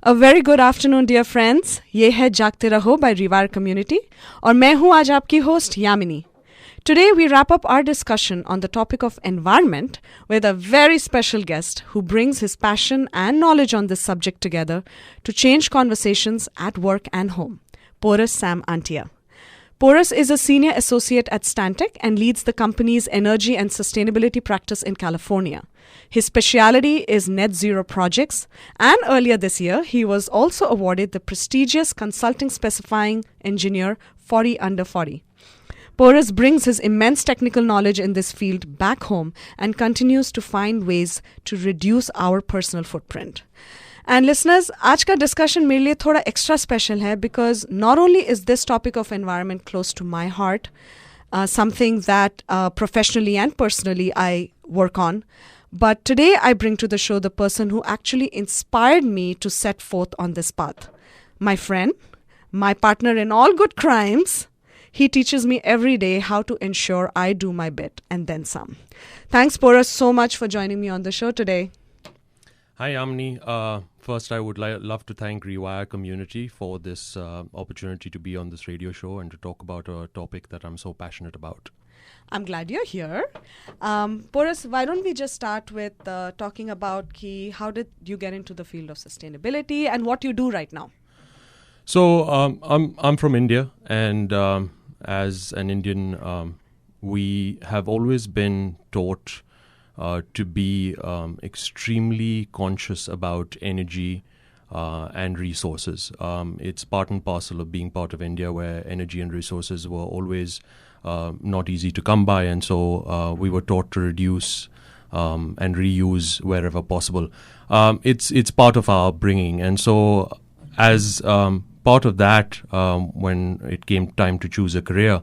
A very good afternoon, dear friends. ये है जागते रहो by Rewire Community और मैं हूँ आज आपकी host Yamini. Today we wrap up our discussion on the topic of environment with a very special guest who brings his passion and knowledge on this subject together to change conversations at work and home. Porus Sam Antia. Porus is a senior associate at Stantec and leads the company's energy and sustainability practice in California. His speciality is net zero projects, and earlier this year, he was also awarded the prestigious Consulting Specifying Engineer 40 Under 40. Porus brings his immense technical knowledge in this field back home and continues to find ways to reduce our personal footprint. And listeners, आज का discussion मेरे लिए थोड़ा extra special है because not only is this topic of environment close to my heart, something that professionally and personally I work on, but today I bring to the show the person who actually inspired me to set forth on this path. My friend, my partner in all good crimes. He teaches me every day how to ensure I do my bit and then some. Thanks, Porus, so much for joining me on the show today. Hi, Yamini. First, I would love to thank Rewire Community for this opportunity to be on this radio show and to talk about a topic that I'm so passionate about. I'm glad you're here. Porus, why don't we just start with talking about how did you get into the field of sustainability and what you do right now? So I'm from India, and as an Indian, we have always been taught to be extremely conscious about energy and resources. It's part and parcel of being part of India, where energy and resources were always not easy to come by, and so we were taught to reduce and reuse wherever possible. It's part of our bringing, and so as part of that, when it came time to choose a career,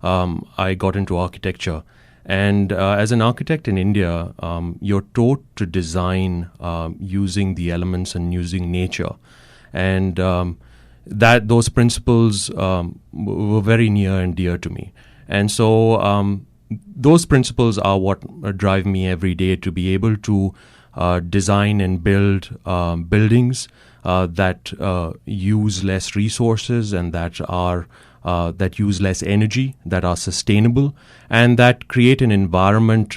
I got into architecture. And as an architect in India, you're taught to design using the elements and using nature. And that those principles were very near and dear to me. And so those principles are what drive me every day to be able to design and build buildings that use less resources and that use less energy, that are sustainable, and that create an environment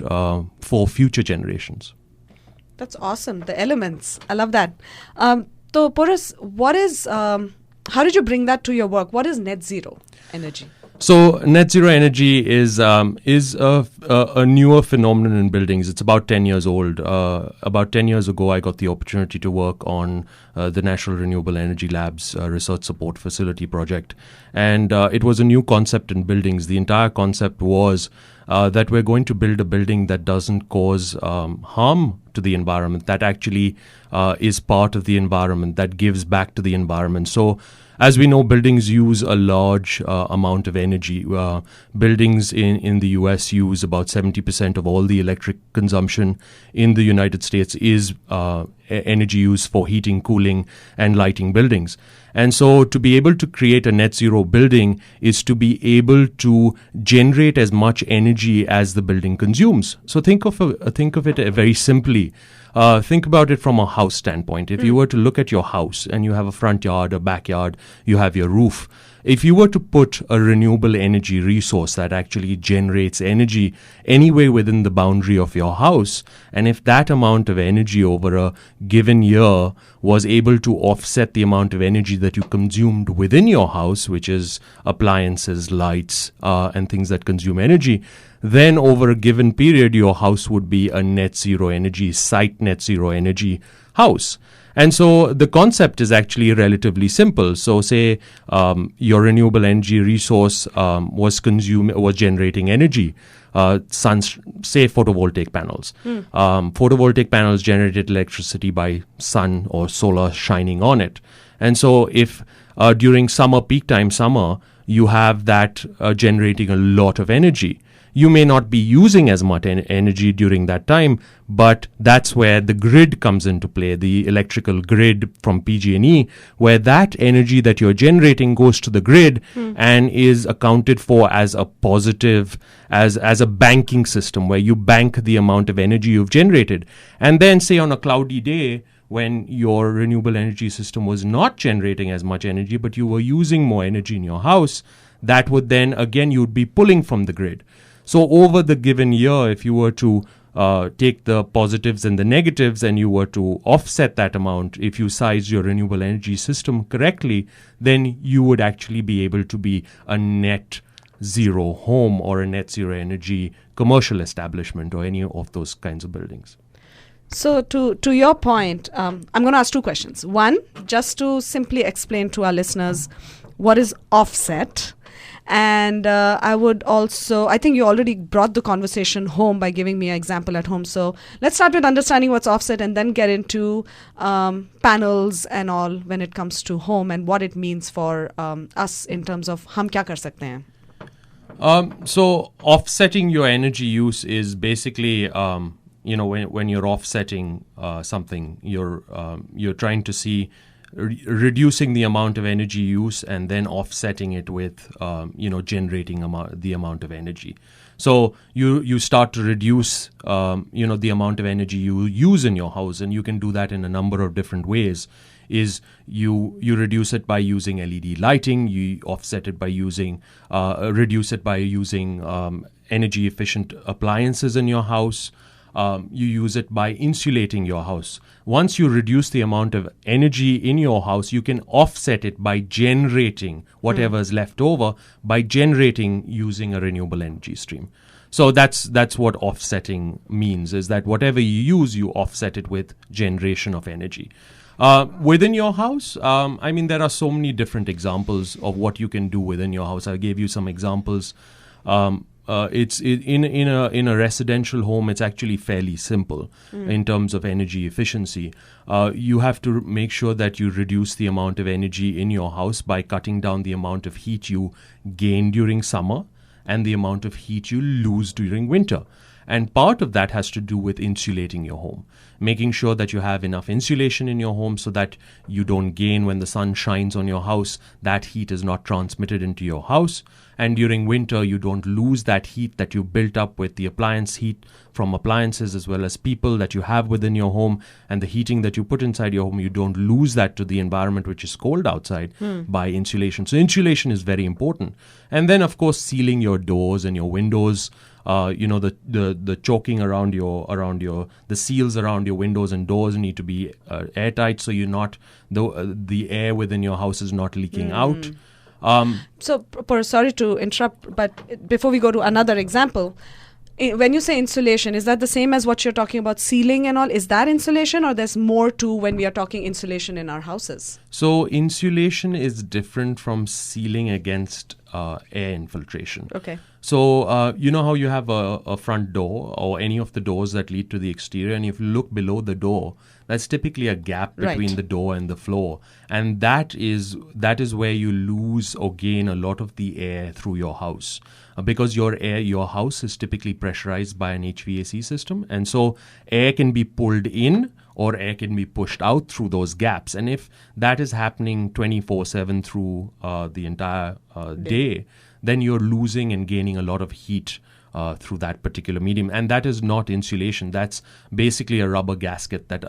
for future generations. That's awesome. The elements. I love that. So, Porus, how did you bring that to your work? What is net zero energy? So net zero energy is a newer phenomenon in buildings. It's about 10 years old. About 10 years ago, I got the opportunity to work on the National Renewable Energy Lab's research support facility project. And it was a new concept in buildings. The entire concept was that we're going to build a building that doesn't cause harm to the environment, that actually is part of the environment, that gives back to the environment. So as we know, buildings use a large amount of energy. Buildings in the US use about 70% of all the electric consumption in the United States is energy used for heating, cooling, and lighting buildings. And so to be able to create a net zero building is to be able to generate as much energy as the building consumes. So think of it very simply. Think about it from a house standpoint. If you were to look at your house and you have a front yard, a backyard, you have your roof. If you were to put a renewable energy resource that actually generates energy anywhere within the boundary of your house, and if that amount of energy over a given year was able to offset the amount of energy that you consumed within your house, which is appliances, lights, and things that consume energy, then over a given period, your house would be a net zero energy house. And so the concept is actually relatively simple. So say your renewable energy resource was generating energy. Say photovoltaic panels. Photovoltaic panels generated electricity by sun or solar shining on it. And so if during peak time summer, you have that generating a lot of energy, you may not be using as much energy during that time, but that's where the grid comes into play, the electrical grid from PG&E, where that energy that you're generating goes to the grid and is accounted for as a positive, as a banking system where you bank the amount of energy you've generated. And then say on a cloudy day when your renewable energy system was not generating as much energy, but you were using more energy in your house, that would then, again, you'd be pulling from the grid. So over the given year, if you were to take the positives and the negatives and you were to offset that amount, if you size your renewable energy system correctly, then you would actually be able to be a net zero home or a net zero energy commercial establishment or any of those kinds of buildings. So to your point, I'm going to ask two questions. One, just to simply explain to our listeners what is offset. And I would also, I think you already brought the conversation home by giving me an example at home. So let's start with understanding what's offset and then get into panels and all when it comes to home and what it means for us in terms of hum kya kar sakte hain. So offsetting your energy use is basically, when you're offsetting something, you're trying to see reducing the amount of energy use and then offsetting it with, generating the amount of energy. So you start to reduce, the amount of energy you use in your house, and you can do that in a number of different ways. Is you reduce it by using LED lighting, you offset it by reduce it by using energy efficient appliances in your house. You use it by insulating your house. Once you reduce the amount of energy in your house, you can offset it by generating whatever is left over by generating using a renewable energy stream. So that's what offsetting means, is that whatever you use, you offset it with generation of energy. Within your house, there are so many different examples of what you can do within your house. I gave you some examples. It's in a residential home. It's actually fairly simple in terms of energy efficiency. You have to make sure that you reduce the amount of energy in your house by cutting down the amount of heat you gain during summer and the amount of heat you lose during winter. And part of that has to do with insulating your home, making sure that you have enough insulation in your home so that you don't gain when the sun shines on your house. That heat is not transmitted into your house. And during winter, you don't lose that heat that you built up with the appliance heat from appliances as well as people that you have within your home, and the heating that you put inside your home. You don't lose that to the environment, which is cold outside, by insulation. So insulation is very important. And then, of course, sealing your doors and your windows. The choking around the seals around your windows and doors need to be airtight, so you're not the air within your house is not leaking out. Sorry to interrupt, but before we go to another example, when you say insulation, is that the same as what you're talking about sealing and all? Is that insulation, or there's more to when we are talking insulation in our houses? So insulation is different from sealing against air infiltration. Okay. So you know how you have a front door or any of the doors that lead to the exterior, and if you look below the door, that's typically a gap between the door and the floor, and that is where you lose or gain a lot of the air through your house, because your house is typically pressurized by an HVAC system, and so air can be pulled in or air can be pushed out through those gaps. And if that is happening 24/7 through the entire day, then you're losing and gaining a lot of heat through that particular medium. And that is not insulation. That's basically a rubber gasket that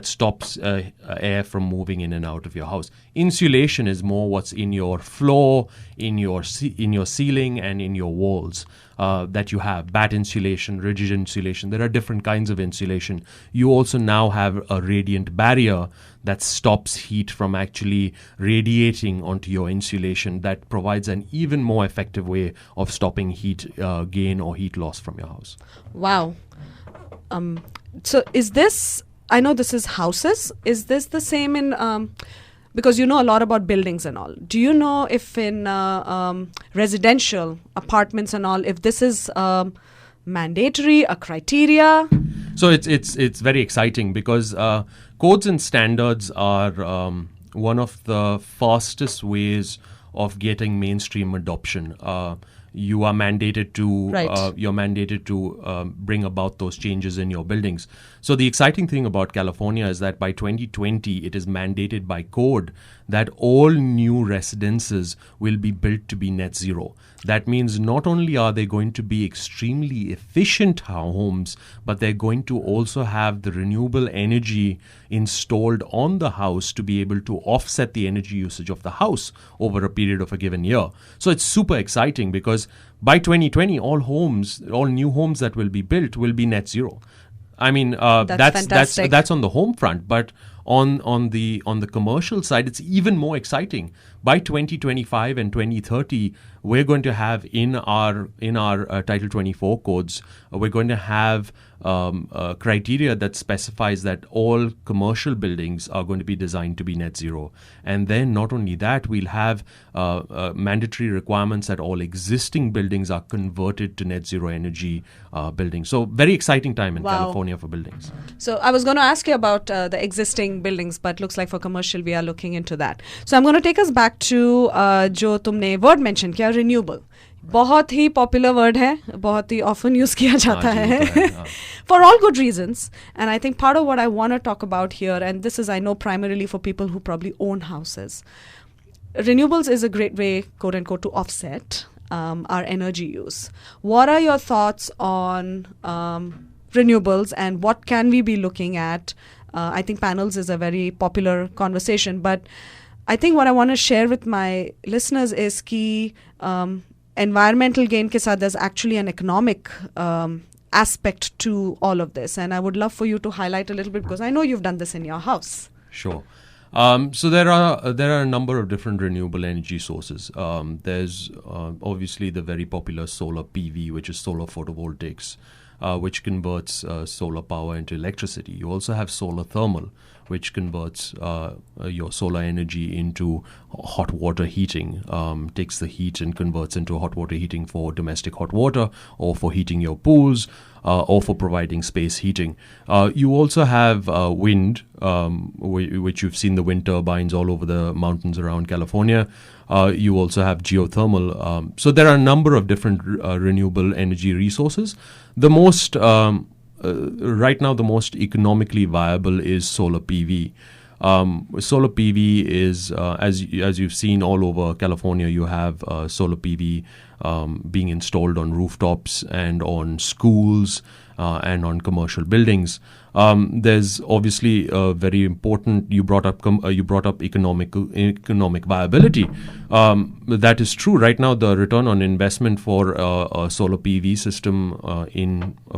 stops air from moving in and out of your house. Insulation is more what's in your floor, in your ceiling, and in your walls. That you have bat insulation, rigid insulation. There are different kinds of insulation. You also now have a radiant barrier that stops heat from actually radiating onto your insulation, that provides an even more effective way of stopping heat gain or heat loss from your house. Wow. So is this, I know this is houses, is this the same in, because you know a lot about buildings and all. Do you know if in residential apartments and all, if this is mandatory, a criteria? So it's very exciting because codes and standards are one of the fastest ways of getting mainstream adoption. you are mandated to Right. bring about those changes in your buildings. So the exciting thing about California is that by 2020, it is mandated by code that all new residences will be built to be net zero. That means not only are they going to be extremely efficient homes, but they're going to also have the renewable energy installed on the house to be able to offset the energy usage of the house over a period of a given year. So it's super exciting because by 2020, all new homes that will be built will be net zero. I mean, That's fantastic. that's on the home front, but on the commercial side, it's even more exciting. By 2025 and 2030, we're going to have in our Title 24 codes, we're going to have criteria that specifies that all commercial buildings are going to be designed to be net zero. And then not only that, we'll have mandatory requirements that all existing buildings are converted to net zero energy buildings. So very exciting time in Wow. California for buildings. So I was going to ask you about the existing buildings, but looks like for commercial we are looking into that. So I'm going to take us back to जो तुमने word mention किया, renewable. बहुत ही popular word है, बहुत ही often use किया जाता जी, है वो तो है, हाँ. For all good reasons. And I think part of what I want to talk about here, and this is I know primarily for people who probably own houses, renewables is a great way, quote unquote, to offset our energy use. What are your thoughts on renewables and what can we be looking at? I think panels is a very popular conversation, but I think what I want to share with my listeners is ki environmental gain ke saath there's actually an economic aspect to all of this, and I would love for you to highlight a little bit because I know you've done this in your house. Sure. So there are a number of different renewable energy sources. There's obviously the very popular solar PV, which is solar photovoltaics, which converts solar power into electricity. You also have solar thermal, which converts your solar energy into hot water heating, takes the heat and converts into hot water heating for domestic hot water or for heating your pools or for providing space heating. You also have wind, which you've seen the wind turbines all over the mountains around California. You also have geothermal. So there are a number of different renewable energy resources. The most right now, the most economically viable is solar PV. Solar PV is, as you've seen all over California, you have solar PV being installed on rooftops and on schools and on commercial buildings. There's obviously very important. You brought up economic viability. That is true. Right now, the return on investment for a solar PV system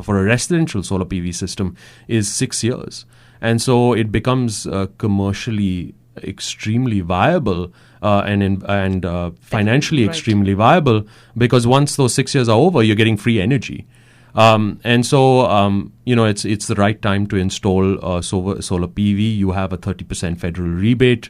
for a residential solar PV system is 6 years, and so it becomes commercially extremely viable and financially Right. extremely viable, because once those 6 years are over, you're getting free energy. And so, it's the right time to install solar PV. You have a 30% federal rebate.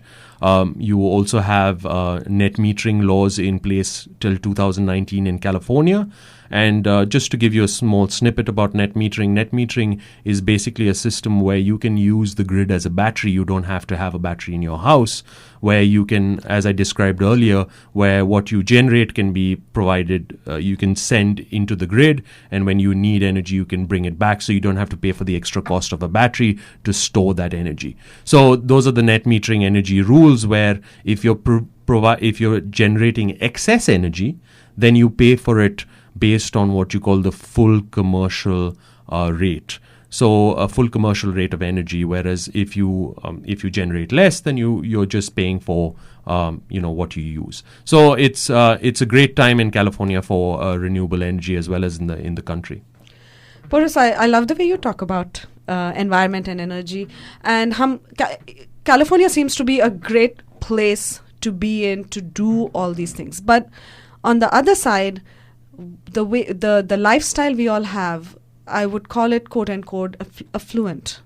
You also have net metering laws in place till 2019 in California. And just to give you a small snippet about net metering is basically a system where you can use the grid as a battery. You don't have to have a battery in your house, where you can, as I described earlier, where what you generate can be provided, you can send into the grid, and when you need energy, you can bring it back, so you don't have to pay for the extra cost of a battery to store that energy. So those are the net metering energy rules, where if you're generating excess energy, then you pay for it based on what you call the full commercial rate. So a full commercial rate of energy. Whereas if you generate less, then you're just paying for what you use. So it's a great time in California for renewable energy as well as in the country. Purus, I love the way you talk about environment and energy, and California seems to be a great place to be in to do all these things. But on the other side, the way the lifestyle we all have, I would call it, quote unquote, affluent.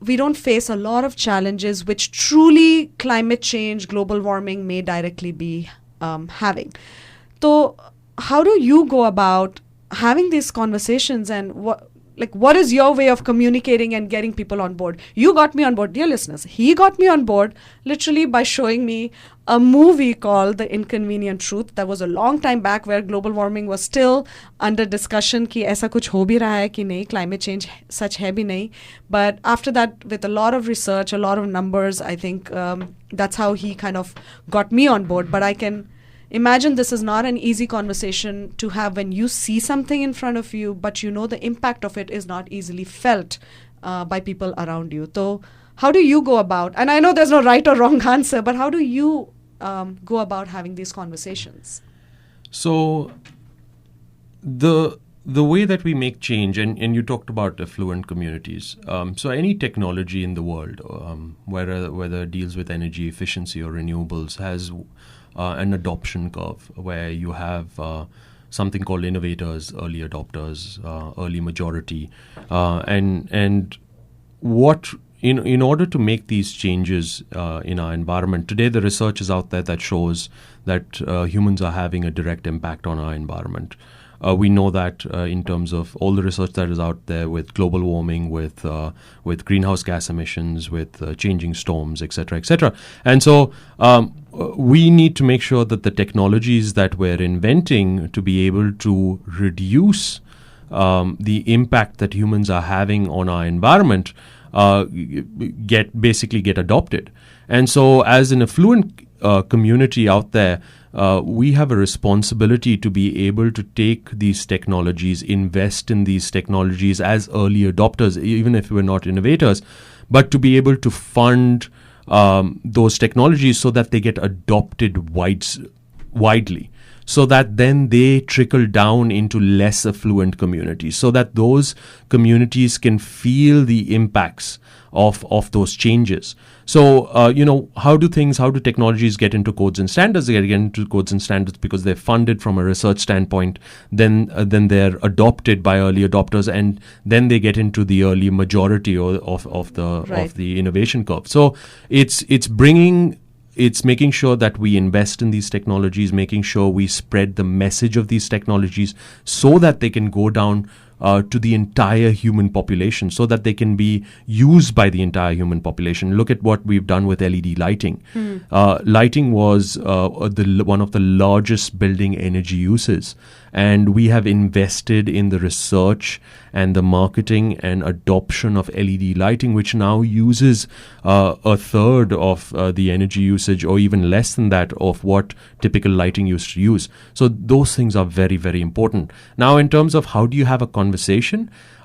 We don't face a lot of challenges which truly climate change, global warming may directly be having. So how do you go about having these conversations, and like, what is your way of communicating and getting people on board? You got me on board, dear listeners. He got me on board literally by showing me a movie called The Inconvenient Truth. That was a long time back, where global warming was still under discussion कि ऐसा कुछ हो भी रहा है कि नहीं, climate change सच है भी नहीं. But after that, with a lot of research, a lot of numbers, I think that's how he kind of got me on board. But I can imagine this is not an easy conversation to have when you see something in front of you, but you know the impact of it is not easily felt by people around you. So how do you go about, and I know there's no right or wrong answer, but how do you go about having these conversations? So the way that we make change, and you talked about affluent communities. So any technology in the world, whether it deals with energy efficiency or renewables, has an adoption curve where you have something called innovators, early adopters, early majority, and what in order to make these changes in our environment today, the research is out there that shows that humans are having a direct impact on our environment. We know that in terms of all the research that is out there with global warming, with greenhouse gas emissions, with changing storms, etc., etc. And so we need to make sure that the technologies that we're inventing to be able to reduce the impact that humans are having on our environment get adopted. And so as an affluent community out there, we have a responsibility to be able to take these technologies, invest in these technologies as early adopters, even if we're not innovators, but to be able to fund those technologies so that they get adopted widely, so that then they trickle down into less affluent communities, so that those communities can feel the impacts of those changes. So, how do technologies get into codes and standards? They get into codes and standards because they're funded from a research standpoint. Then they're adopted by early adopters, and then they get into the early majority of the innovation curve. So it's making sure that we invest in these technologies, making sure we spread the message of these technologies so that they can go down to the entire human population, so that they can be used by the entire human population. Look at what we've done with LED lighting. Lighting was one of the largest building energy uses, and we have invested in the research and the marketing and adoption of LED lighting, which now uses a third of the energy usage, or even less than that, of what typical lighting used to use. So those things are very, very important. Now, in terms of how do you have a conversation,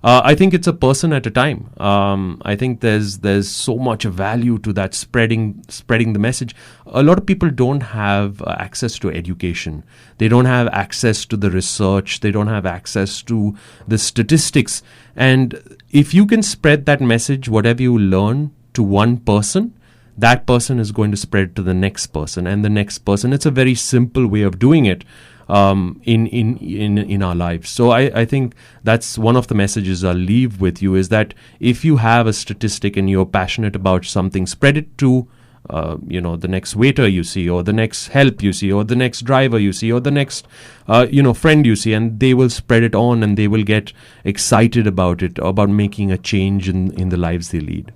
I think it's a person at a time. I think there's so much value to that, spreading the message. A lot of people don't have access to education. They don't have access to the research. They don't have access to the statistics. And if you can spread that message, whatever you learn, to one person, that person is going to spread to the next person and the next person. It's a very simple way of doing it in our lives. So I think that's one of the messages I'll leave with you, is that if you have a statistic and you're passionate about something, spread it to the next waiter you see, or the next help you see, or the next driver you see, or the next friend you see, and they will spread it on, and they will get excited about it, about making a change in the lives they lead.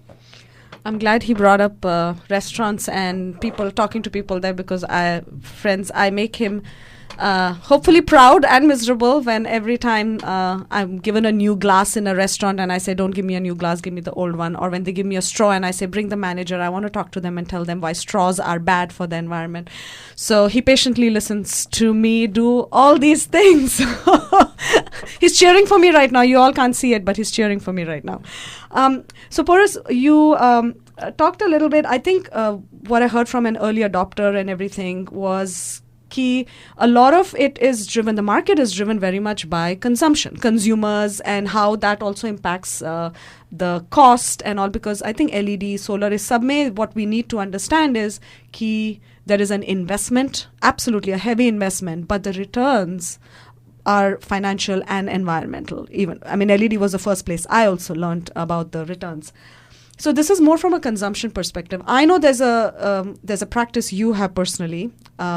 I'm glad he brought up restaurants and people, talking to people there, because I make him hopefully proud and miserable when every time I'm given a new glass in a restaurant and I say, don't give me a new glass, give me the old one. Or when they give me a straw and I say, bring the manager, I want to talk to them and tell them why straws are bad for the environment. So he patiently listens to me do all these things. He's cheering for me right now. You all can't see it, but he's cheering for me right now. So Porus, you talked a little bit. I think what I heard from an early adopter and everything was key. A lot of it is driven, the market is driven very much by consumption, consumers, and how that also impacts the cost and all, because I think LED, solar is subme. What we need to understand is key, there is an investment, absolutely a heavy investment, but the returns are financial and environmental. Even, I mean, LED was the first place I also learned about the returns. So this is more from a consumption perspective. I know there's a practice you have personally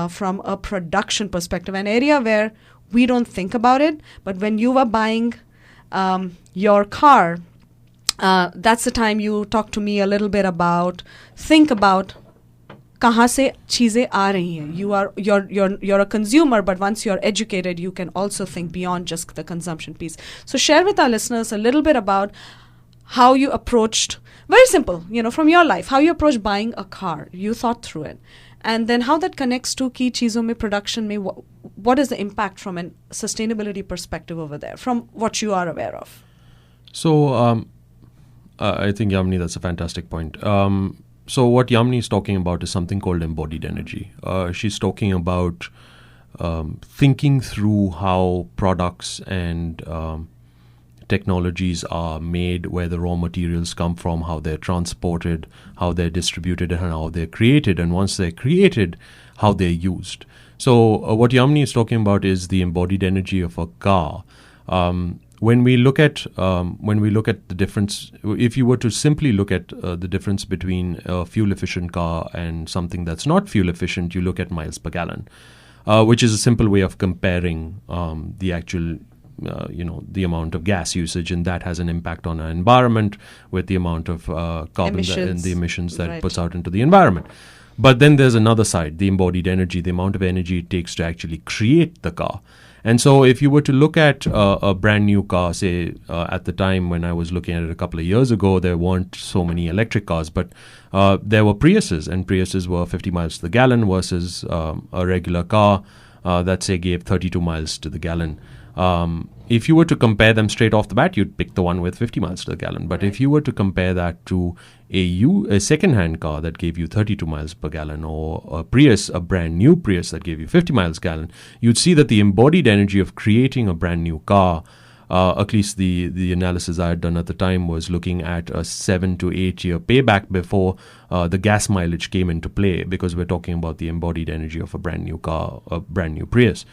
from a production perspective, an area where we don't think about it, but when you were buying your car, that's the time you talk to me a little bit about, think about कहाँ से चीज़ें आ रही हैं. You're a consumer, but once you're educated, you can also think beyond just the consumption piece. So share with our listeners a little bit about how you approached, very simple, from your life, how you approached buying a car. You thought through it. And then how that connects to key cheezon mein, production mein, what is the impact from a sustainability perspective over there, from what you are aware of? So I think, Yamini, that's a fantastic point. So what Yamini is talking about is something called embodied energy. She's talking about thinking through how products and technologies are made, where the raw materials come from, how they're transported, how they're distributed, and how they're created. And once they're created, how they're used. So what Yamini is talking about is the embodied energy of a car. When we look at the difference, if you were to simply look at the difference between a fuel efficient car and something that's not fuel efficient, you look at miles per gallon, which is a simple way of comparing the actual the amount of gas usage, and that has an impact on our environment with the amount of carbon and the emissions that it puts out into the environment. But then there's another side, the embodied energy, the amount of energy it takes to actually create the car. And so if you were to look at a brand new car, say at the time when I was looking at it a couple of years ago, there weren't so many electric cars, but there were Priuses, and Priuses were 50 miles to the gallon versus a regular car that, say, gave 32 miles to the gallon. If you were to compare them straight off the bat, you'd pick the one with 50 miles to the gallon. But if you were to compare that to a second-hand car that gave you 32 miles per gallon, or a Prius, a brand new Prius that gave you 50 miles per gallon, you'd see that the embodied energy of creating a brand new car, at least the analysis I had done at the time was looking at a 7 to 8 year payback before the gas mileage came into play, because we're talking about the embodied energy of a brand new car, a brand new Prius.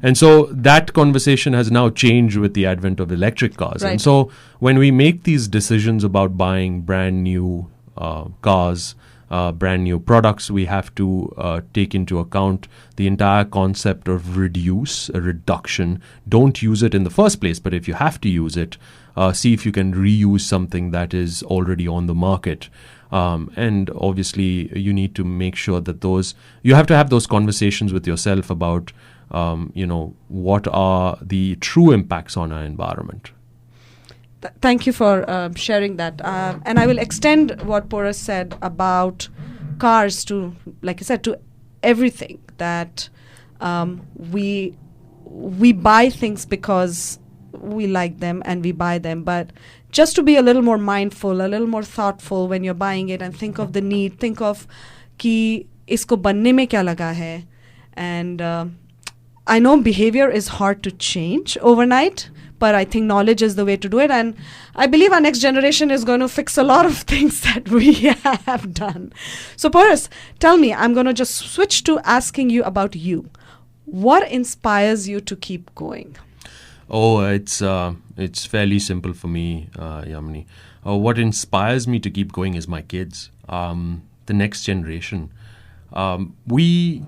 And so that conversation has now changed with the advent of electric cars. Right. And so when we make these decisions about buying brand new cars, brand new products, we have to take into account the entire concept of reduction. Don't use it in the first place, but if you have to use it, see if you can reuse something that is already on the market. And obviously, you need to make sure that you have to have those conversations with yourself about what are the true impacts on our environment. Thank you for sharing that. And I will extend what Porus said about cars to, like I said, to everything, that we buy things because we like them and we buy them. But just to be a little more mindful, a little more thoughtful when you're buying it, and think of the need, think of कि इसको बनने में क्या लगा है. And I know behavior is hard to change overnight, but I think knowledge is the way to do it. And I believe our next generation is going to fix a lot of things that we have done. So Porus, tell me, I'm going to just switch to asking you about you. What inspires you to keep going? Oh, it's fairly simple for me, Yamini. What inspires me to keep going is my kids, the next generation. We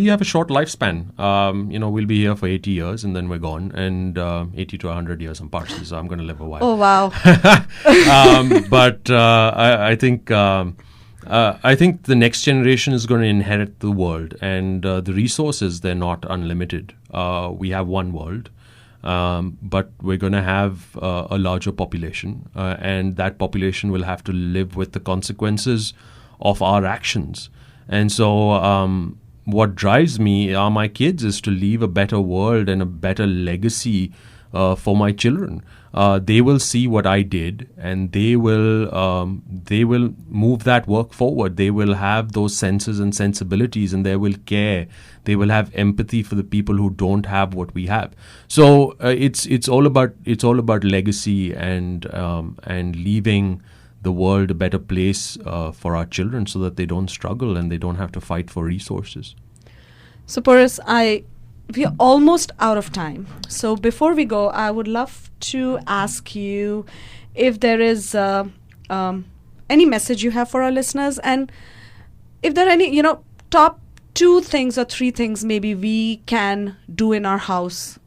have a short lifespan. We'll be here for 80 years and then we're gone. And 80 to 100 years, I'm partially, so I'm going to live a while. Oh, wow. But I think the next generation is going to inherit the world, and the resources, they're not unlimited. We have one world, but we're going to have a larger population, and that population will have to live with the consequences of our actions. And so what drives me are my kids, is to leave a better world and a better legacy for my children. They will see what I did, and they will move that work forward. They will have those senses and sensibilities, and they will care. They will have empathy for the people who don't have what we have. So it's all about legacy and leaving the world a better place for our children, so that they don't struggle and they don't have to fight for resources. So Porus, we are almost out of time. So before we go, I would love to ask you if there is any message you have for our listeners, and if there are any, top 2 things or 3 things maybe we can do in our house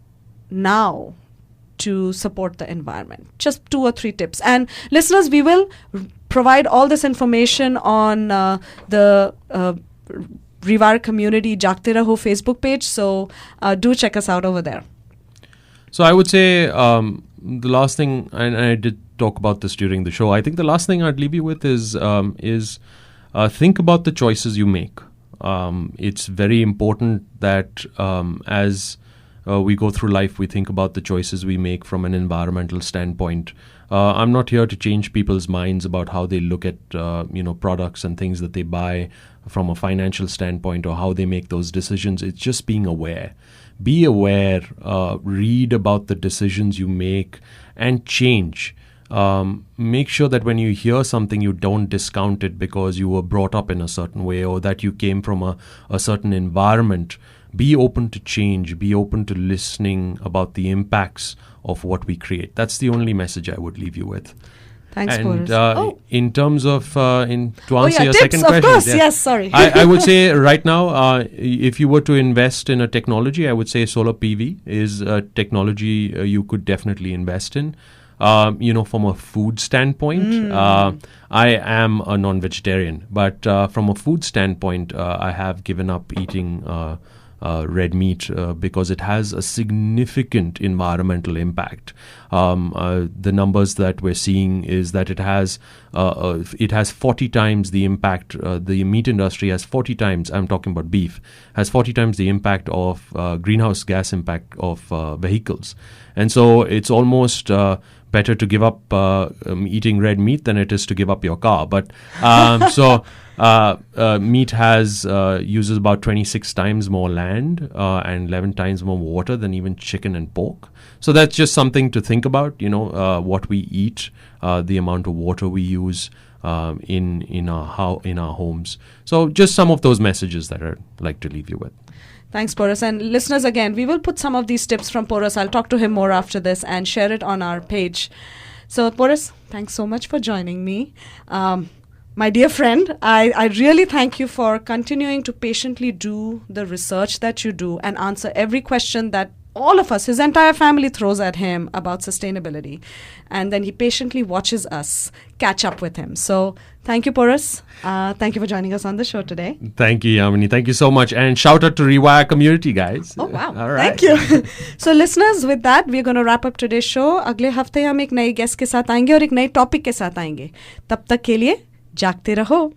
now to support the environment? Just 2 or 3 tips. And listeners, we will provide all this information on the Revar Community Jagte Raho Facebook page. So do check us out over there. So I would say the last thing, and I did talk about this during the show, I think the last thing I'd leave you with is think about the choices you make. It's very important that as we go through life, we think about the choices we make from an environmental standpoint. I'm not here to change people's minds about how they look at products and things that they buy from a financial standpoint or how they make those decisions. It's just being aware. Be aware, read about the decisions you make and change. Make sure that when you hear something, you don't discount it because you were brought up in a certain way or that you came from a certain environment. Be open to change. Be open to listening about the impacts of what we create. That's the only message I would leave you with. Thanks, and Boris. In terms of to answer your tips, second of question, course. Yes, sorry. I would say right now, if you were to invest in a technology, I would say solar PV is a technology you could definitely invest in. From a food standpoint, I am a non-vegetarian, but from a food standpoint, I have given up eating red meat because it has a significant environmental impact. The numbers that we're seeing is that it has 40 times the impact. The meat industry has 40 times. I'm talking about beef. Has 40 times the impact of greenhouse gas impact of vehicles, and so it's almost better to give up eating red meat than it is to give up your car. But meat uses about 26 times more land and 11 times more water than even chicken and pork. So that's just something to think about. What we eat, the amount of water we use in our homes. So just some of those messages that I'd like to leave you with. Thanks, Porus. And listeners, again, we will put some of these tips from Porus. I'll talk to him more after this and share it on our page. So, Porus, thanks so much for joining me. My dear friend, I really thank you for continuing to patiently do the research that you do and answer every question that all of us, his entire family, throws at him about sustainability. And then he patiently watches us catch up with him. So thank you, Porus. Thank you for joining us on the show today. Thank you, Yamini. Thank you so much. And shout out to Rewire Community, guys. Oh, wow. All right. Thank you. So listeners, with that, we're going to wrap up today's show. अगले हफ्ते हम एक नए guest के साथ आएंगे और एक नए टॉपिक के साथ आएंगे. तब तक के लिए जागते रहो.